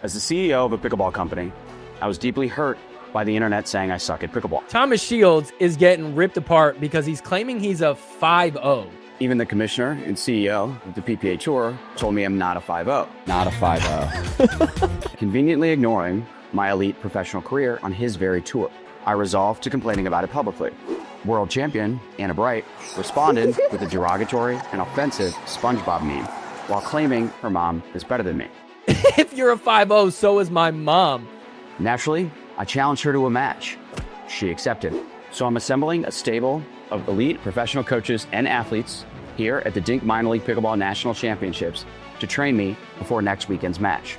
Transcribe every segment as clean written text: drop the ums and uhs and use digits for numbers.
As the CEO of a pickleball company, I was deeply hurt by the internet saying I suck at pickleball. Thomas Shields is getting ripped apart because he's claiming he's a 5-0. Even the commissioner and CEO of the PPA Tour told me I'm not a 5-0. Not a 5-0. Conveniently ignoring my elite professional career on his very tour, I resolved to complaining about it publicly. World champion Anna Bright responded with a derogatory and offensive SpongeBob meme while claiming her mom is better than me. If you're a 5-0, so is my mom. Naturally, I challenged her to a match. She accepted. So I'm assembling a stable of elite professional coaches and athletes here at the Dink Minor League Pickleball National Championships to train me before next weekend's match.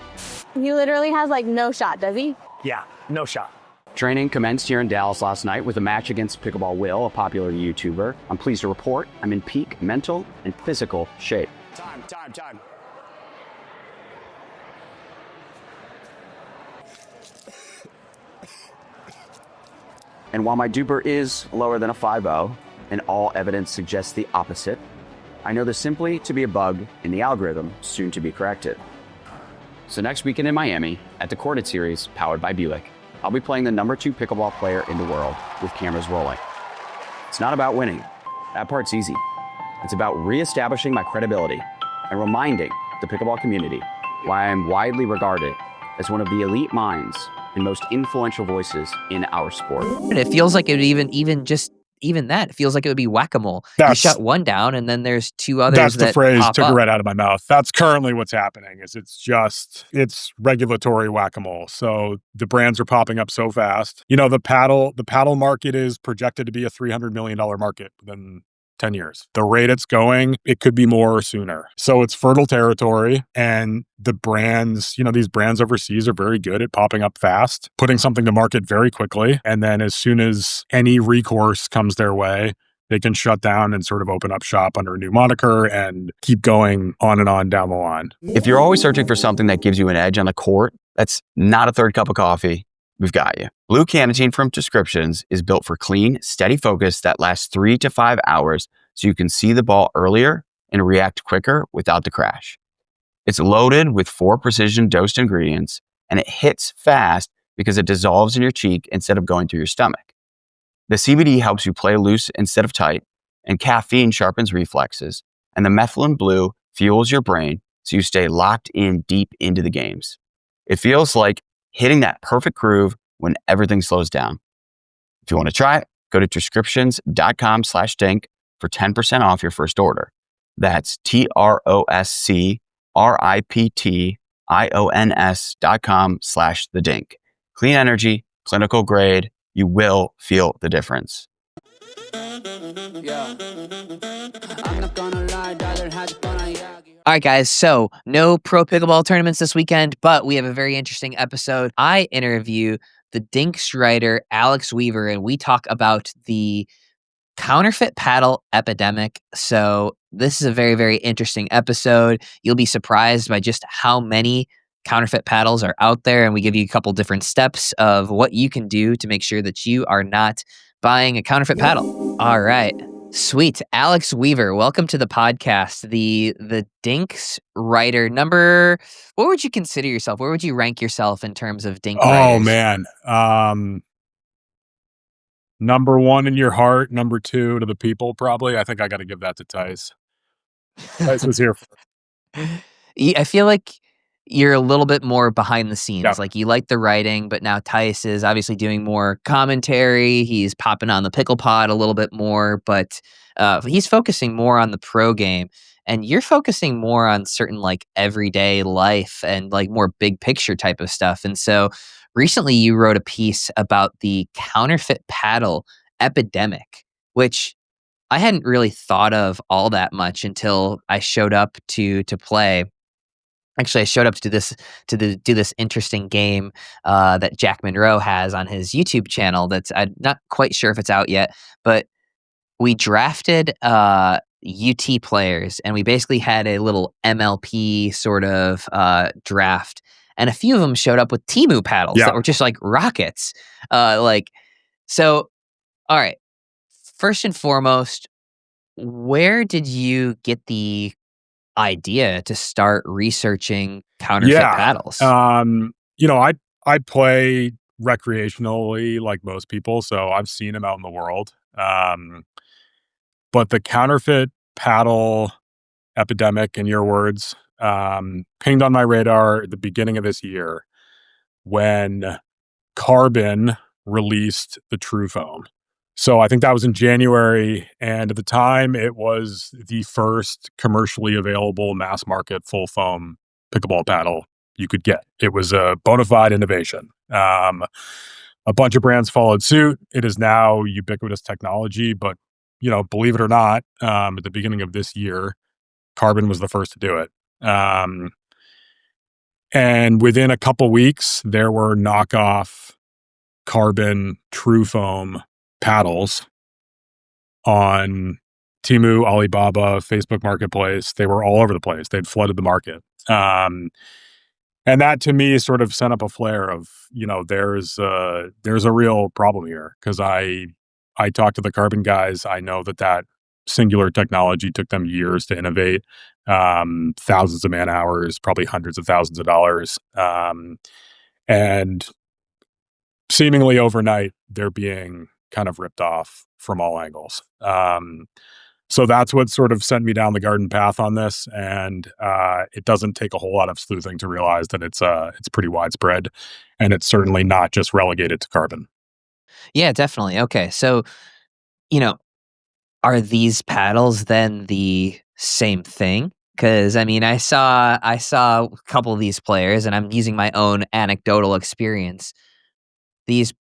He literally has like no shot, does he? Yeah, no shot. Training commenced here in Dallas last night with a match against Pickleball Will, a popular YouTuber. I'm pleased to report I'm in peak mental and physical shape. Time. And while my duper is lower than a 5-0, and all evidence suggests the opposite, I know this simply to be a bug in the algorithm soon to be corrected. So next weekend in Miami, at the Corded Series, powered by Buick, I'll be playing the #2 pickleball player in the world with cameras rolling. It's not about winning. That part's easy. It's about reestablishing my credibility and reminding the pickleball community why I'm widely regarded as one of the elite minds and most influential voices in our sport. And it feels like it would even that. It feels like it would be whack-a-mole. You shut one down, and then there's two others. That's the phrase. Pop Took up. it right out of my mouth. That's currently what's happening. It's regulatory whack-a-mole. So the brands are popping up so fast. You know, the paddle market is projected to be a $300 million market within 10 years. The rate it's going, it could be more sooner. So it's fertile territory, and the brands, these brands overseas are very good at popping up fast, putting something to market very quickly. And then as soon as any recourse comes their way, they can shut down and sort of open up shop under a new moniker and keep going on and on down the line. If you're always searching for something that gives you an edge on the court, that's not a third cup of coffee, we've got you. Blue Canteen from Descriptions is built for clean, steady focus that lasts 3 to 5 hours so you can see the ball earlier and react quicker without the crash. It's loaded with 4 precision dosed ingredients, and it hits fast because it dissolves in your cheek instead of going through your stomach. The CBD helps you play loose instead of tight, and caffeine sharpens reflexes, and the methylene blue fuels your brain so you stay locked in deep into the games. It feels like hitting that perfect groove when everything slows down. If you want to try it, go to descriptions.com/dink for 10% off your first order. That's TROSCRIPTIONS.com/thedink. Clean energy, clinical grade. You will feel the difference. All right, guys. So no pro pickleball tournaments this weekend, but we have a very interesting episode. I interview the Dink's writer, Alex Weaver, and we talk about the counterfeit paddle epidemic. So this is a very, very interesting episode. You'll be surprised by just how many counterfeit paddles are out there, and we give you a couple different steps of what you can do to make sure that you are not buying a counterfeit paddle. All right. Sweet. Alex Weaver, welcome to the podcast. The Dink's writer what would you consider yourself? Where would you rank yourself in terms of Dink writers? Oh, man. Number 1 in your heart, number 2 to the people, probably. I think I got to give that to Tice. Tice was here. I feel like you're a little bit more behind the scenes. Yeah. Like you like the writing, but now Tice is obviously doing more commentary. He's popping on the pickle pod a little bit more, but he's focusing more on the pro game. And you're focusing more on certain like everyday life and like more big picture type of stuff. And so recently you wrote a piece about the counterfeit paddle epidemic, which I hadn't really thought of all that much until I showed up to play. Actually, I showed up to do this interesting game that Jack Monroe has on his YouTube channel. That's I'm not quite sure if it's out yet, but we drafted UT players, and we basically had a little MLP sort of draft. And a few of them showed up with Temu paddles that were just like rockets. So, all right. First and foremost, where did you get the idea to start researching counterfeit paddles. I play recreationally like most people, so I've seen them out in the world. But the counterfeit paddle epidemic, in your words, pinged on my radar at the beginning of this year when Carbon released the True Foam. So I think that was in January, and at the time it was the first commercially available mass market full foam pickleball paddle you could get. It was a bona fide innovation. A bunch of brands followed suit. It is now ubiquitous technology, but believe it or not, at the beginning of this year, Carbon was the first to do it. And within a couple weeks, there were knockoff Carbon True Foam paddles on Temu, Alibaba, Facebook Marketplace. They were all over the place. They'd flooded the market. And that to me sort of sent up a flare of, there's a real problem here, because I talked to the Carbon guys. I know that singular technology took them years to innovate, thousands of man hours, probably hundreds of thousands of dollars. And seemingly overnight, they're being kind of ripped off from all angles. So that's what sort of sent me down the garden path on this. And it doesn't take a whole lot of sleuthing to realize that it's pretty widespread, and it's certainly not just relegated to Carbon. Yeah, definitely. Okay, so are these paddles then the same thing? Because I saw a couple of these players, and I'm using my own anecdotal experience. These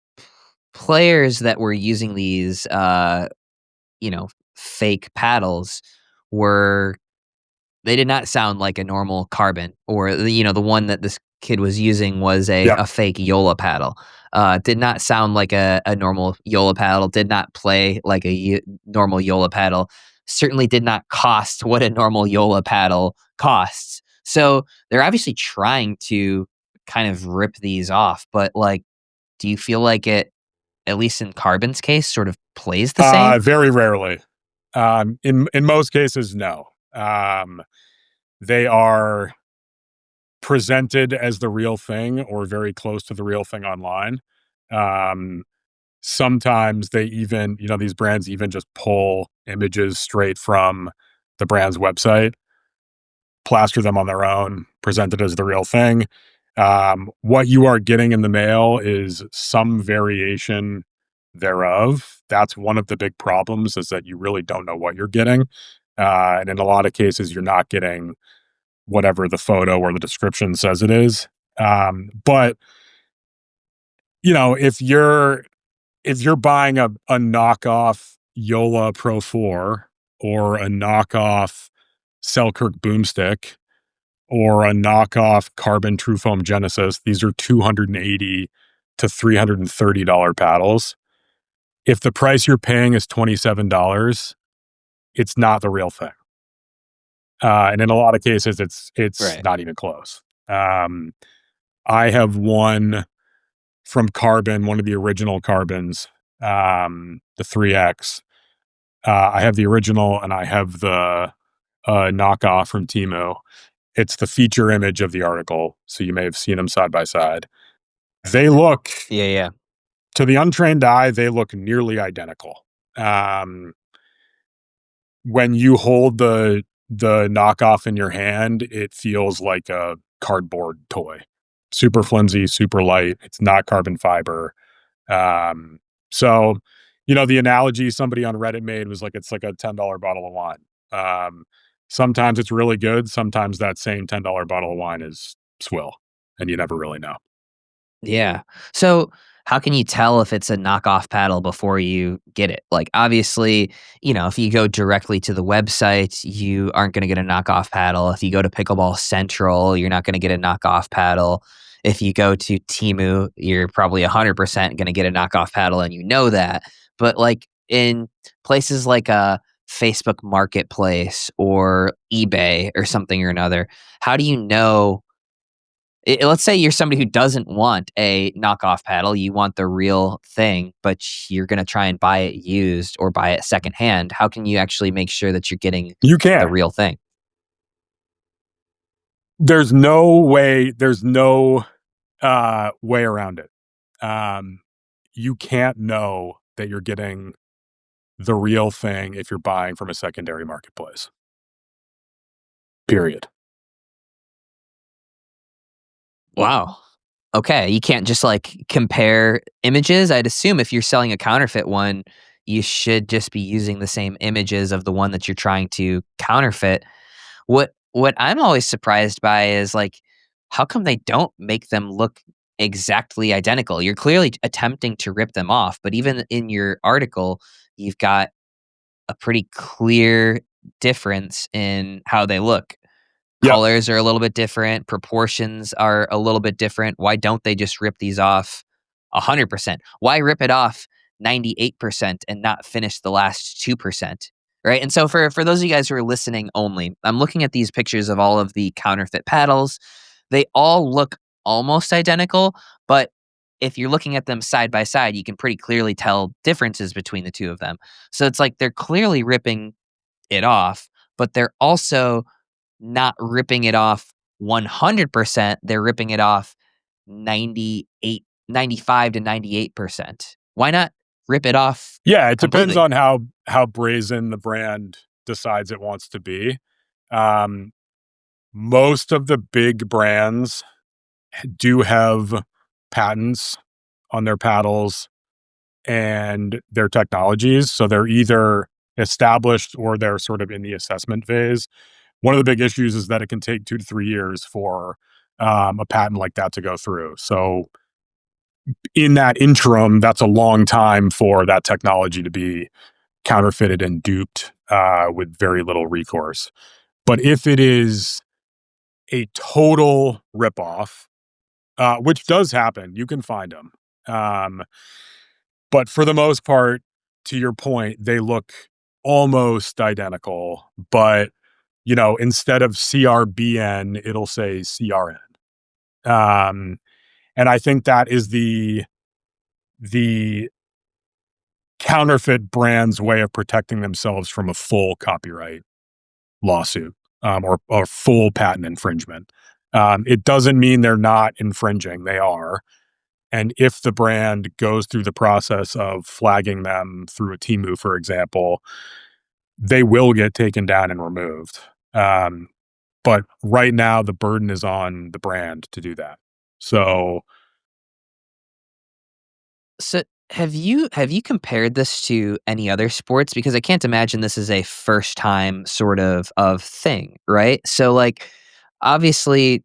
players that were using these, fake paddles they did not sound like a normal Carbon, or the one that this kid was using was a fake Yola paddle. Did not sound like a normal Yola paddle, did not play like a normal Yola paddle, certainly did not cost what a normal Yola paddle costs. So they're obviously trying to kind of rip these off, but do you feel like it, at least in Carbon's case, sort of plays the same? Very rarely. In most cases, no. They are presented as the real thing or very close to the real thing online. Sometimes they even, these brands even just pull images straight from the brand's website, plaster them on their own, present it as the real thing. What you are getting in the mail is some variation thereof. That's one of the big problems, is that you really don't know what you're getting. And in a lot of cases, you're not getting whatever the photo or the description says it is. But if you're buying a knockoff Yola Pro 4 or a knockoff Selkirk Boomstick or a knockoff Carbon True Foam Genesis, these are $280 to $330 paddles. If the price you're paying is $27, it's not the real thing. And in a lot of cases, it's Right. not even close. I have one from Carbon, one of the original Carbons, the 3X. I have the original, and I have the knockoff from Temu. It's the feature image of the article, so you may have seen them side by side. They look, Yeah. to the untrained eye, they look nearly identical. When you hold the knockoff in your hand, it feels like a cardboard toy. Super flimsy, super light. It's not carbon fiber. So, the analogy somebody on Reddit made was it's like a $10 bottle of wine. Sometimes it's really good. Sometimes that same $10 bottle of wine is swill, and you never really know. Yeah. So how can you tell if it's a knockoff paddle before you get it? Obviously, if you go directly to the website, you aren't going to get a knockoff paddle. If you go to Pickleball Central, you're not going to get a knockoff paddle. If you go to Temu, you're probably 100% going to get a knockoff paddle, and you know that. But in places like a Facebook Marketplace or eBay or something or another, how do you know? Let's say you're somebody who doesn't want a knockoff paddle, you want the real thing, but you're going to try and buy it used or buy it secondhand. How can you actually make sure that you're getting You can. the real thing? There's no way way around it. You can't know that you're getting the real thing if you're buying from a secondary marketplace. Period. Wow. Okay, you can't just like compare images. I'd assume if you're selling a counterfeit one, you should just be using the same images of the one that you're trying to counterfeit. What I'm always surprised by is like how come they don't make them look exactly identical? You're clearly attempting to rip them off, but even in your article, you've got a pretty clear difference in how they look. Yep. Colors are a little bit different, proportions are a little bit different. Why don't they just rip these off 100%? Why rip it off 98% and not finish the last 2%? Right? And so for those of you guys who are listening only, I'm looking at these pictures of all of the counterfeit paddles. They all look almost identical, but if you're looking at them side by side, you can pretty clearly tell differences between the two of them. So it's like they're clearly ripping it off, but they're also not ripping it off 100%. They're ripping it off 95 to 98%. Why not rip it off Yeah, it depends completely? on how brazen the brand decides it wants to be. Um, Most of the big brands do have patents on their paddles and their technologies, so they're either established or they're sort of in the assessment phase. One of the big issues is that it can take 2 to 3 years for, a patent like that to go through. So, in that interim, that's a long time for that technology to be counterfeited and duped, with very little recourse. But if it is a total ripoff, which does happen, you can find them. But for the most part, to your point, they look almost identical, but instead of CRBN, it'll say CRN. And I think that is the counterfeit brand's way of protecting themselves from a full copyright lawsuit, or full patent infringement. It doesn't mean they're not infringing; they are. And if the brand goes through the process of flagging them through a Temu, for example, they will get taken down and removed. But right now, the burden is on the brand to do that. So, So have you compared this to any other sports? Because I can't imagine this is a first time sort of thing, right? So like obviously,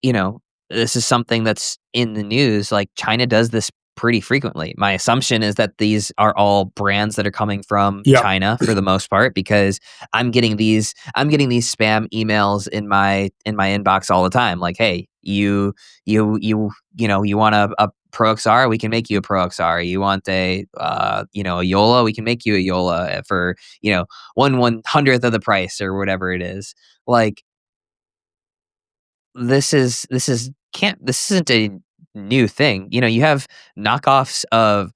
you know, this is something that's in the news. Like China does this pretty frequently. My assumption is that these are all brands that are coming from yep, China for the most part because I'm getting these spam emails in my inbox all the time. Like, hey, you want a Pro XR, we can make you a Pro XR. You want a Yola, we can make you a Yola for 1/100th of the price or whatever it is. Like this isn't a new thing. You have knockoffs of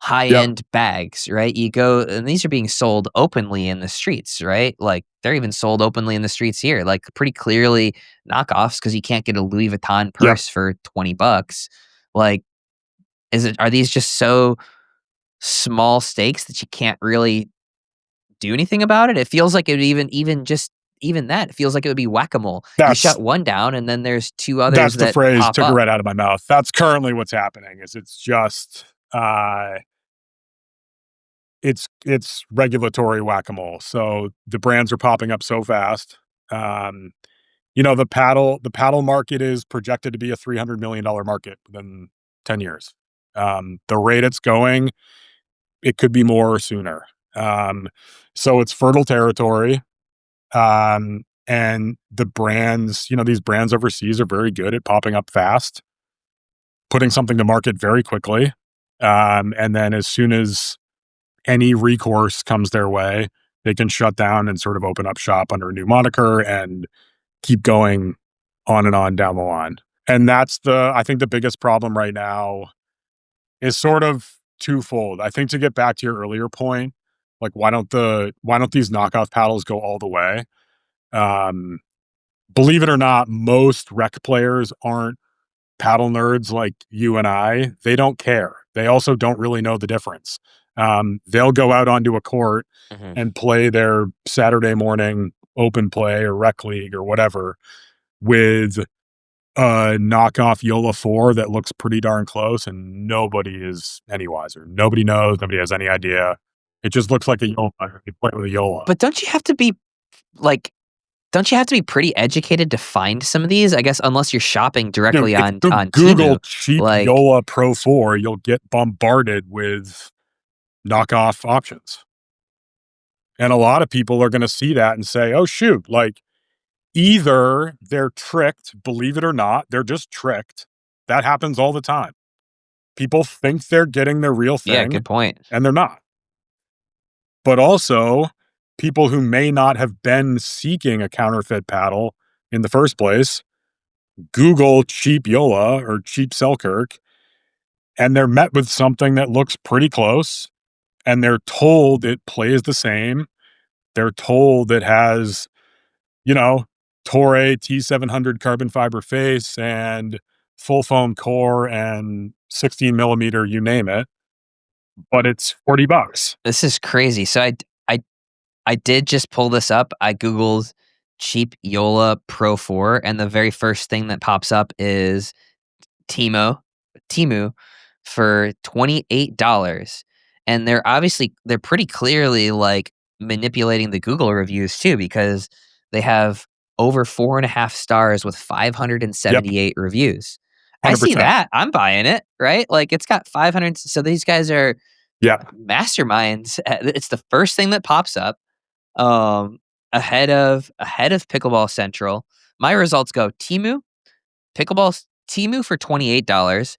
high yep, end bags, right? You go and these are being sold openly in the streets, right? Like they're even sold openly in the streets here, like pretty clearly knockoffs because you can't get a Louis Vuitton yep. purse for $20. Like, are these just so small stakes that you can't really do anything about it? It feels like it would even that, it feels like it would be whack-a-mole. You That's shut one down and then there's two others that's the that phrase. pop Took it up. right out of my mouth. That's currently what's happening. Is it's just it's regulatory whack-a-mole. So the brands are popping up so fast. Um, the paddle market is projected to be a $300 million market within 10 years. The rate it's going, it could be more or sooner. So it's fertile territory. And the brands, these brands overseas are very good at popping up fast, putting something to market very quickly. And then as soon as any recourse comes their way, they can shut down and sort of open up shop under a new moniker and keep going on and on down the line. And I think the biggest problem right now is sort of twofold. I think to get back to your earlier point, like why don't these knockoff paddles go all the way? Um, believe it or not, most rec players aren't paddle nerds like you and I. They don't care. They also don't really know the difference. They'll go out onto a court and play their Saturday morning open play or rec league or whatever with a knockoff Yola 4 that looks pretty darn close, and nobody is any wiser. Nobody knows. Nobody has any idea. It just looks like a Yola. You play with a Yola. But don't you have to be pretty educated to find some of these? I guess unless you're shopping directly on Google Temu, cheap like, Yola Pro 4, you'll get bombarded with knockoff options. And a lot of people are going to see that and say, oh, shoot, like either they're tricked, believe it or not, they're just tricked. That happens all the time. People think they're getting the real thing. yeah, good point. And they're not. But also, people who may not have been seeking a counterfeit paddle in the first place, Google cheap Yola or cheap Selkirk, and they're met with something that looks pretty close, and they're told it plays the same. They're told it has, Toray T700 carbon fiber face and full foam core and 16 millimeter, you name it, but it's $40. This is crazy. So I did just pull this up. I Googled cheap Yola Pro 4, and the very first thing that pops up is Temu for $28. And they're pretty clearly like manipulating the Google reviews too, because they have over 4.5 stars with 578 reviews. 100%. I see that. I'm buying it, right? Like it's got 500. So these guys are masterminds. It's the first thing that pops up. Ahead of Pickleball Central. My results go Temu for $28.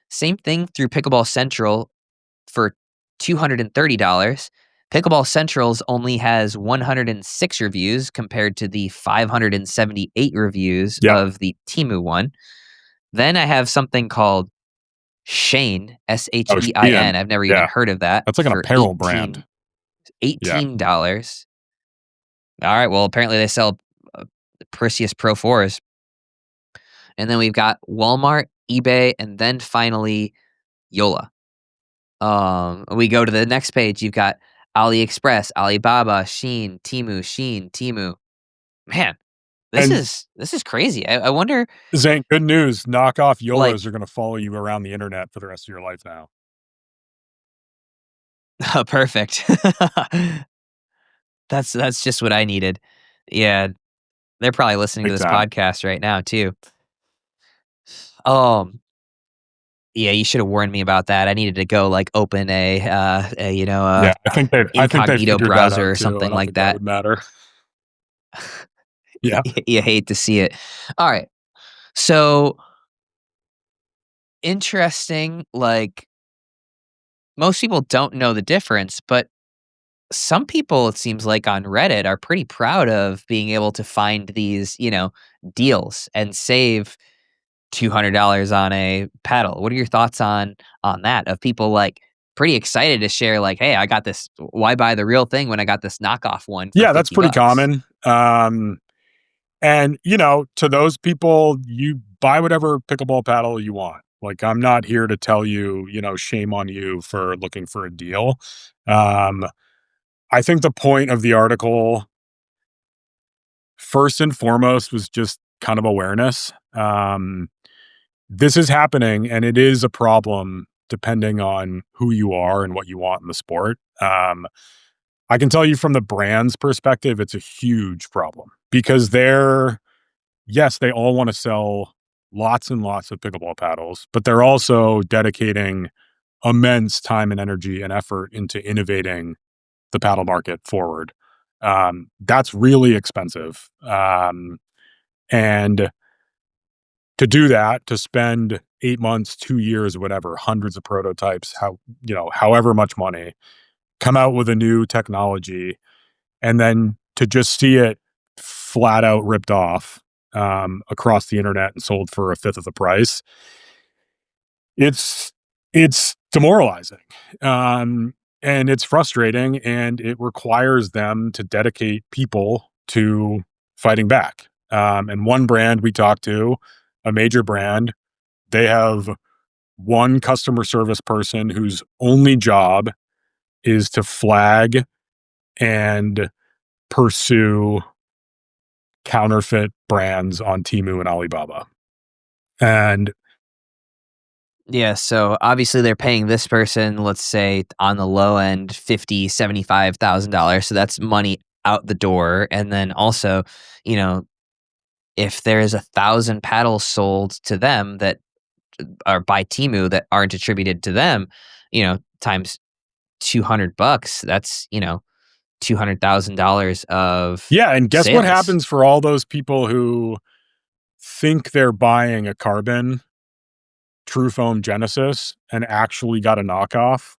Same thing through Pickleball Central for $230. Pickleball Central's only has 106 reviews compared to the 578 reviews of the Temu one. Then I have something called Shein, Shein. I've never even heard of that. That's like an apparel brand. $18. All right. Well, apparently they sell Perseus Pro 4s. And then we've got Walmart, eBay, and then finally Yola. We go to the next page. You've got AliExpress, Alibaba, Shein, Temu. Man, this is crazy. I wonder. Zane, good news. Knockoff Yolas are going to follow you around the internet for the rest of your life now. Oh, perfect. That's just what I needed. Yeah, they're probably listening to this podcast right now too. Yeah, you should have warned me about that. I needed to go like open I think they incognito browser or something like that. Would matter. Yeah, you hate to see it. All right, so interesting. Like most people don't know the difference, but some people, it seems like on Reddit, are pretty proud of being able to find these, deals and save $200 on a paddle. What are your thoughts on that? Of people like pretty excited to share, like, hey, I got this. Why buy the real thing when I got this knockoff one? Yeah, that's pretty common. And to those people, you buy whatever pickleball paddle you want. Like, I'm not here to tell you, shame on you for looking for a deal. I think the point of the article, first and foremost, was just kind of awareness. This is happening, and it is a problem depending on who you are and what you want in the sport. I can tell you from the brand's perspective, it's a huge problem because they all want to sell lots and lots of pickleball paddles, but they're also dedicating immense time and energy and effort into innovating the paddle market forward. That's really expensive. And to do that, to spend 8 months, 2 years, whatever, hundreds of prototypes, however much money, come out with a new technology, and then to just see it flat out ripped off across the internet and sold for a fifth of the price, it's demoralizing. And it's frustrating, and it requires them to dedicate people to fighting back. And one brand we talked to, a major brand, they have one customer service person whose only job is to flag and pursue counterfeit brands on Temu and Alibaba. And Yeah, so obviously they're paying this person, let's say on the low end, $50,000, $75,000. So that's money out the door. And then also, you know, if there is 1,000 paddles sold to them that are by Temu that aren't attributed to them, times $200, that's, $200,000 of yeah, and guess what sales. happens for all those people who think they're buying a Carbon True Foam Genesis and actually got a knockoff?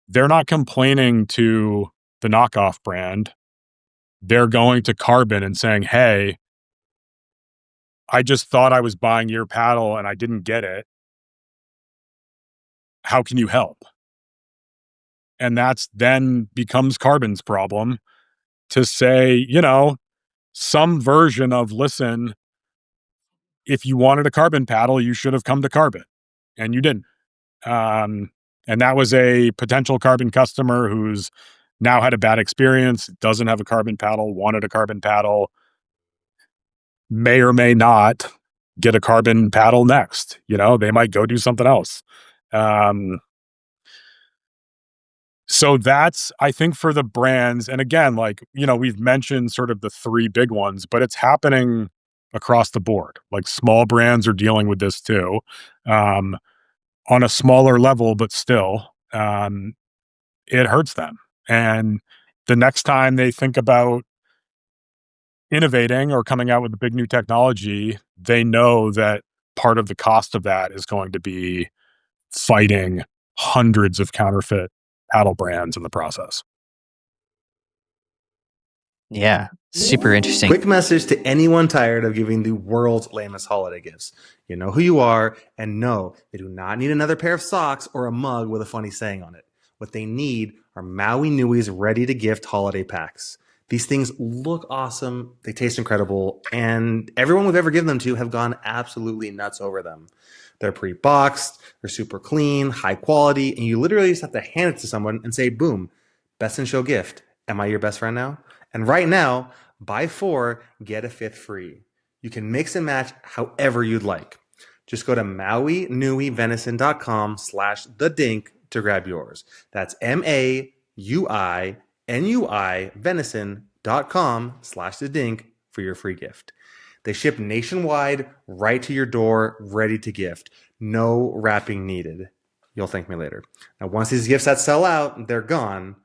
They're not complaining to the knockoff brand. They're going to Carbon and saying, hey, I just thought I was buying your paddle and I didn't get it. How can you help? And that's then becomes Carbon's problem to say, some version of, listen, if you wanted a Carbon paddle, you should have come to Carbon, and you didn't. And that was a potential Carbon customer who's now had a bad experience, doesn't have a Carbon paddle, wanted a Carbon paddle, may or may not get a Carbon paddle next. They might go do something else. So that's, I think, for the brands. And again, we've mentioned sort of the three big ones, but it's happening across the board. Like small brands are dealing with this too, on a smaller level, but still, it hurts them. And the next time they think about innovating or coming out with a big new technology, they know that part of the cost of that is going to be fighting hundreds of counterfeit paddle brands in the process. Yeah, super interesting. Quick message to anyone tired of giving the world's lamest holiday gifts. You know who you are, and no, they do not need another pair of socks or a mug with a funny saying on it. What they need are Maui Nui's ready-to-gift holiday packs. These things look awesome, they taste incredible, and everyone we've ever given them to have gone absolutely nuts over them. They're pre-boxed, they're super clean, high quality, and you literally just have to hand it to someone and say, boom, best in show gift. Am I your best friend now? And right now, buy 4, get a 5th free. You can mix and match however you'd like. Just go to MauiNuiVenison.com/thedink to grab yours. That's MAUINUI venison.com/thedink for your free gift. They ship nationwide, right to your door, ready to gift. No wrapping needed. You'll thank me later. Now, once these gift sets sell out, they're gone.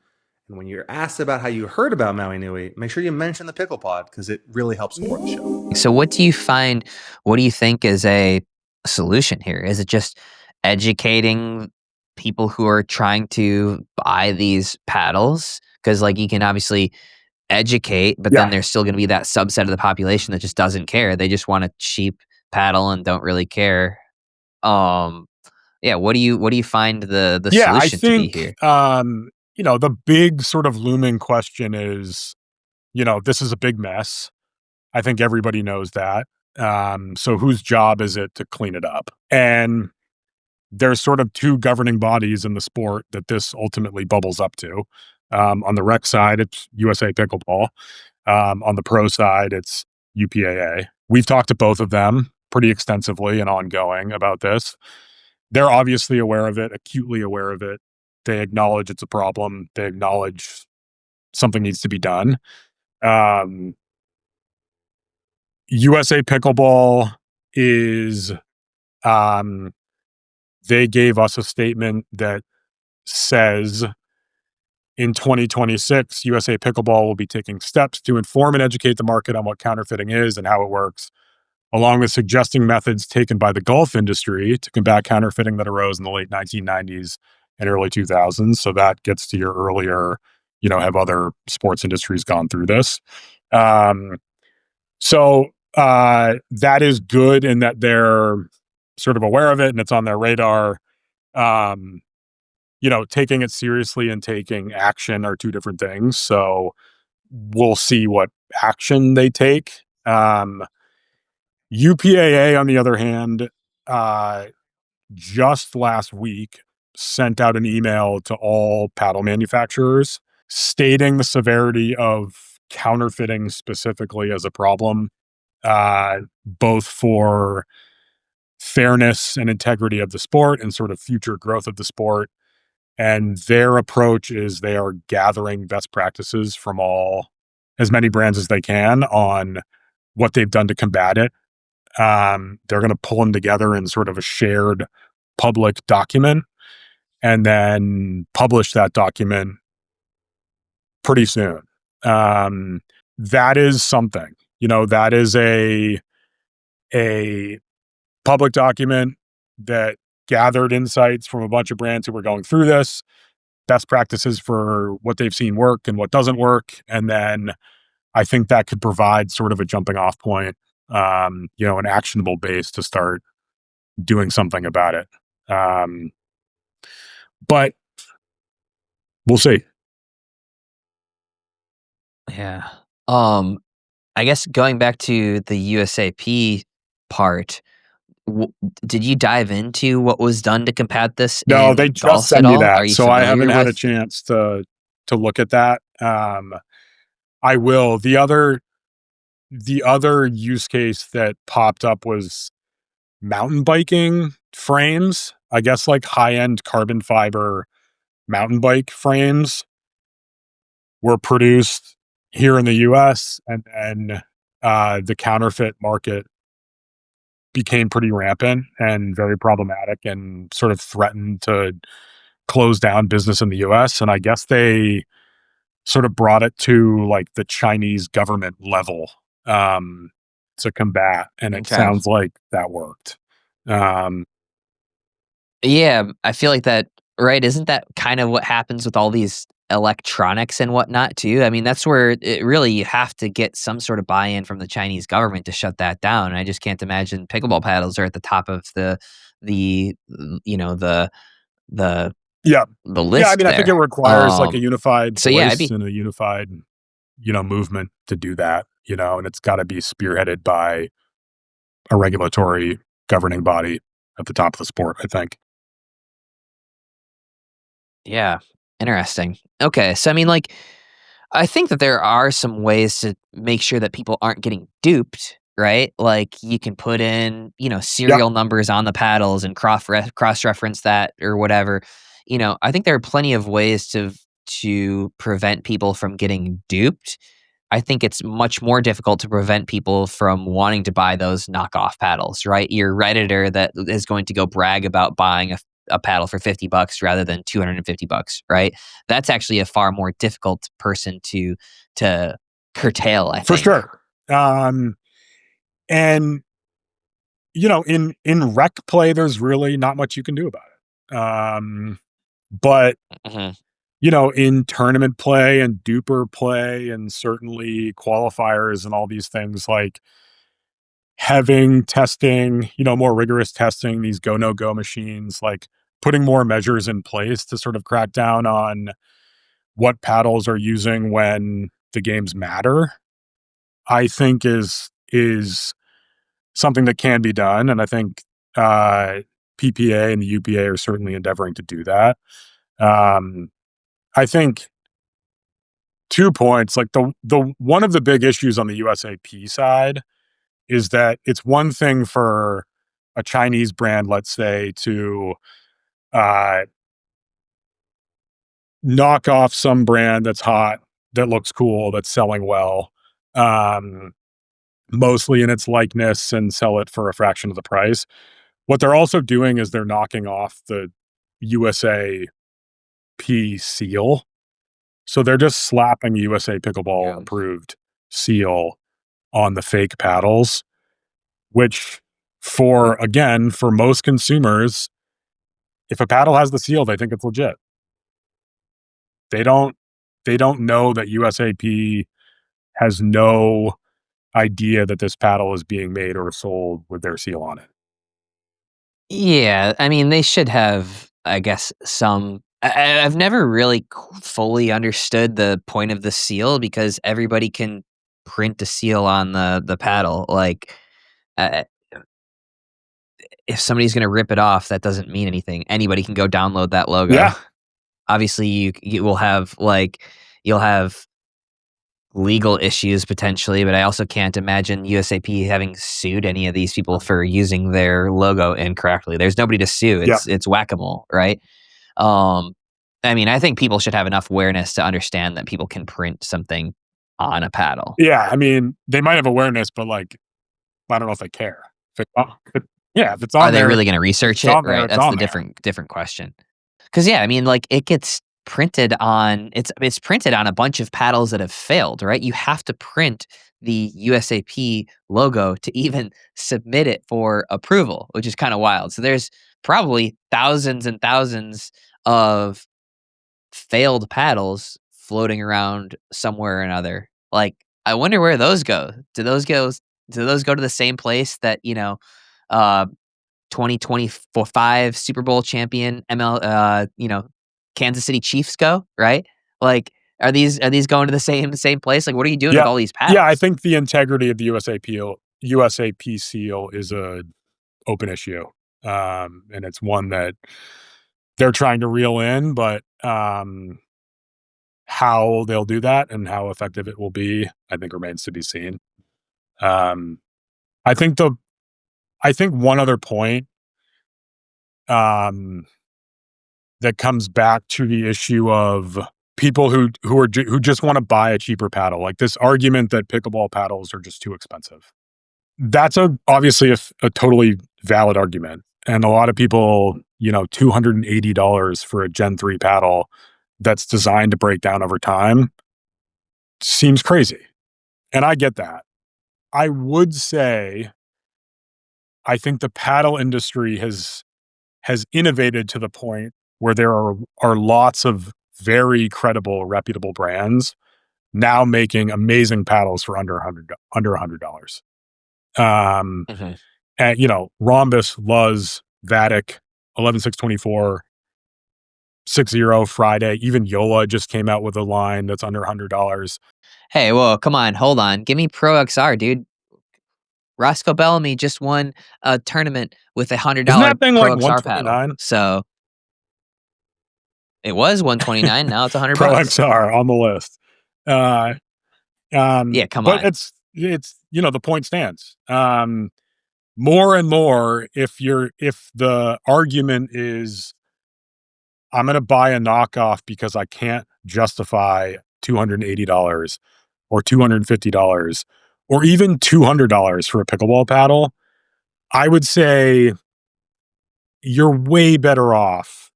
And when you're asked about how you heard about Maui Nui, make sure you mention the Pickle Pod because it really helps support the show. So what do you think is a solution here? Is it just educating people who are trying to buy these paddles? Because you can obviously educate, but then there's still going to be that subset of the population that just doesn't care. They just want a cheap paddle and don't really care. What do you find the solution to be here? The big sort of looming question is, this is a big mess. I think everybody knows that. So whose job is it to clean it up? And there's sort of two governing bodies in the sport that this ultimately bubbles up to. On the rec side, it's USA Pickleball. On the pro side, it's UPAA. We've talked to both of them pretty extensively and ongoing about this. They're obviously aware of it, acutely aware of it. They acknowledge it's a problem. They acknowledge something needs to be done. USA Pickleball is, they gave us a statement that says in 2026, USA Pickleball will be taking steps to inform and educate the market on what counterfeiting is and how it works, along with suggesting methods taken by the golf industry to combat counterfeiting that arose in the late 1990s and early 2000s. So that gets to your earlier, have other sports industries gone through this? So that is good in that they're sort of aware of it and it's on their radar. Taking it seriously and taking action are two different things. So we'll see what action they take. UPAA, on the other hand, just last week sent out an email to all paddle manufacturers stating the severity of counterfeiting specifically as a problem, both for fairness and integrity of the sport and sort of future growth of the sport. And their approach is they are gathering best practices from as many brands as they can on what they've done to combat it. They're going to pull them together in sort of a shared public document and then publish that document pretty soon. That is something, that is a public document that gathered insights from a bunch of brands who were going through this, best practices for what they've seen work and what doesn't work. And then I think that could provide sort of a jumping off point, an actionable base to start doing something about it. But we'll see. Yeah. I guess going back to the USAP part, did you dive into what was done to combat this? No, in they golf just sent at me all? Are that, you so I haven't familiar had a with- chance to look at that. I will. The other use case that popped up was mountain biking frames. I guess like high-end carbon fiber mountain bike frames were produced here in the US, and then the counterfeit market became pretty rampant and very problematic and sort of threatened to close down business in the US. And I guess they sort of brought it to like the Chinese government level to combat. And it Okay. sounds like that worked. Yeah, I feel like that, right? Isn't that kind of what happens with all these electronics and whatnot too? I mean, that's where it really, you have to get some sort of buy-in from the Chinese government to shut that down. And I just can't imagine pickleball paddles are at the top of the Yeah. list. Yeah, I mean, I think it there. requires like a unified so yeah, voice and a unified, movement to do that, and it's got to be spearheaded by a regulatory governing body at the top of the sport, I think. Yeah, interesting. Okay, so I mean, like, I think that there are some ways to make sure that people aren't getting duped, right? Like, you can put in, serial numbers on the paddles and cross-reference that or whatever. I think there are plenty of ways to prevent people from getting duped. I think it's much more difficult to prevent people from wanting to buy those knockoff paddles, right? Your Redditor that is going to go brag about buying a paddle for $50 rather than $250, right? That's actually a far more difficult person to curtail, I think. For sure. And in rec play, there's really not much you can do about it. But in tournament play and duper play and certainly qualifiers and all these things, like having testing, more rigorous testing, these go, no go machines, like putting more measures in place to sort of crack down on what paddles are using when the games matter, I think is something that can be done. And I think PPA and the UPAA are certainly endeavoring to do that. I think 2 points, like the one of the big issues on the USAP side is that it's one thing for a Chinese brand, let's say, to knock off some brand that's hot, that looks cool, that's selling well, mostly in its likeness, and sell it for a fraction of the price. What they're also doing is they're knocking off the USAP seal. So they're just slapping USA Pickleball approved seal on the fake paddles, which for most consumers, if a paddle has the seal, they think it's legit. They don't know that USAP has no idea that this paddle is being made or sold with their seal on it. Yeah, I mean, they should have, I guess, some. I've never really fully understood the point of the seal, because everybody can print a seal on the paddle. Like, uh, if somebody's going to rip it off, that doesn't mean anything. Anybody can go download that logo. Yeah. Obviously, you will have you'll have legal issues potentially, but I also can't imagine USAP having sued any of these people for using their logo incorrectly. There's nobody to sue. It's whack-a-mole, right? I mean, I think people should have enough awareness to understand that people can print something on a paddle. Yeah, I mean, they might have awareness, but like, I don't know if they care. If it's on Are they there, really going to research it's it? on there, Right, it's that's on the there. different question. Because I mean, like it gets printed on it's printed on a bunch of paddles that have failed, right? You have to print the USAP logo to even submit it for approval, which is kind of wild. So there's probably thousands and thousands of failed paddles floating around somewhere or another. Like, I wonder where those go. Do those go to the same place that, 2025 Super Bowl champion Kansas City Chiefs go, right? Like, are these going to the same place? Like, what are you doing with all these paddles? Yeah, I think the integrity of the USAP seal is a open issue. And it's one that they're trying to reel in, but how they'll do that and how effective it will be, I think remains to be seen. I think one other point that comes back to the issue of people who just want to buy a cheaper paddle, like this argument that pickleball paddles are just too expensive. That's obviously a totally valid argument. And a lot of people, $280 for a Gen 3 paddle that's designed to break down over time seems crazy. And I get that. I would say, I think the paddle industry has innovated to the point where there are lots of very credible, reputable brands now making amazing paddles for under $100. And Rhombus, Luz, Vatic, 11624, 60 Friday, even Yola just came out with a line that's under $100. Hey, whoa, come on, hold on. Give me Pro XR, dude. Roscoe Bellamy just won a tournament with $100 Isn't that thing Pro like XR paddle. 129? So it was 129. Now it's $100. Pro XR on the list. Yeah, come but on. It's the point stands. More and more, if the argument is, I'm going to buy a knockoff because I can't justify $280 or $250 or even $200 for a pickleball paddle, I would say you're way better off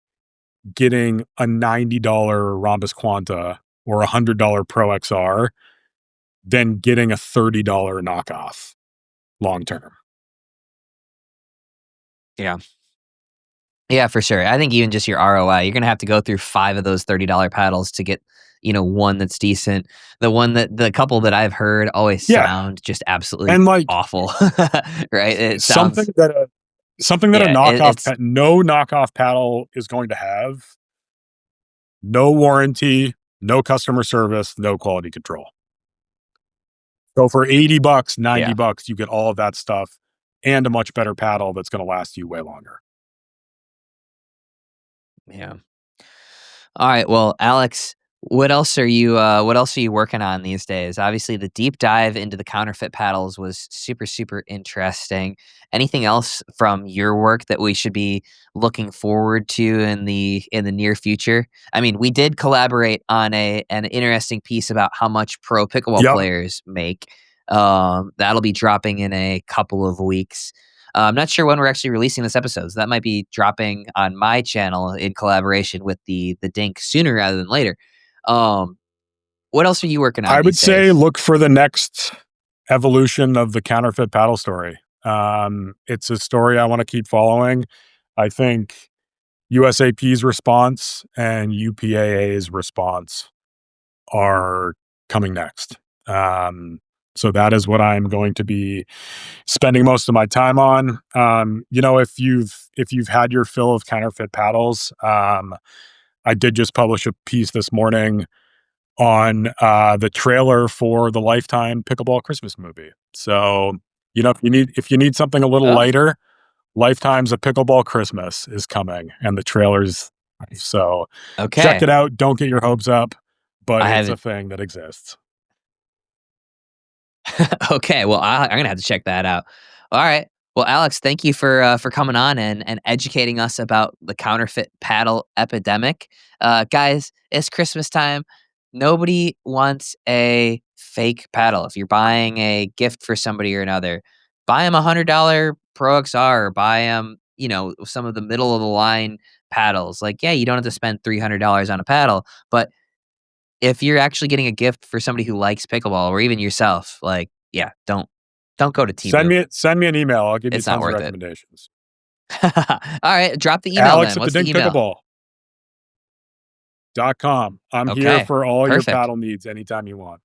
getting a $90 Rhombus Quanta or a $100 Pro XR than getting a $30 knockoff long term. Yeah. Yeah, for sure. I think even just your ROI, you're going to have to go through 5 of those $30 paddles to get, one that's decent. The couple that I've heard always sound just absolutely and awful, right? It something that a knockoff, no knockoff paddle is going to have: no warranty, no customer service, no quality control. So for $80, $90, you get all of that stuff and a much better paddle that's going to last you way longer. Yeah. All right. Well, Alex, what else are you working on these days? Obviously, the deep dive into the counterfeit paddles was super, super interesting. Anything else from your work that we should be looking forward to in the near future? I mean, we did collaborate on an interesting piece about how much pro pickleball players make. That'll be dropping in a couple of weeks. I'm not sure when we're actually releasing this episode, so that might be dropping on my channel in collaboration with the Dink sooner rather than later. What else are you working on? I would say look for the next evolution of the counterfeit paddle story. It's a story I want to keep following. I think USAP's response and UPAA's response are coming next. So that is what I'm going to be spending most of my time on. If you've had your fill of counterfeit paddles, I did just publish a piece this morning on the trailer for the Lifetime Pickleball Christmas movie. So, if you need something a little lighter, Lifetime's A Pickleball Christmas is coming, and the trailer's so check it out. Don't get your hopes up, but it's a thing that exists. Okay, well, I'm gonna have to check that out. All right. Well, Alex, thank you for coming on and educating us about the counterfeit paddle epidemic. Guys, it's Christmas time. Nobody wants a fake paddle. If you're buying a gift for somebody or another, buy them $100 Pro XR or buy them, some of the middle of the line paddles. Like, yeah, you don't have to spend $300 on a paddle, but if you're actually getting a gift for somebody who likes pickleball or even yourself, like, yeah, don't go to T-Boo. Send me an email. I'll give you It's not tons of worth it. recommendations. All right, drop the email Alex then. at What's the the Dink email? Pickleball.com. I'm here Okay, for all perfect. your paddle needs anytime you want.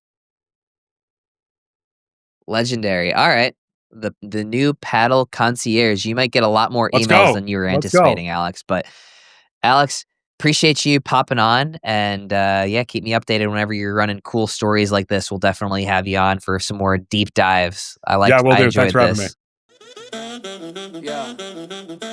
Legendary. All right. The new paddle concierge. You might get a lot more Let's emails go. than you were Let's anticipating, go. Alex. But Alex, appreciate you popping on, and yeah, keep me updated whenever you're running cool stories like this. We'll definitely have you on for some more deep dives. Yeah, we'll do. I enjoyed Thanks for having this. me. Yeah.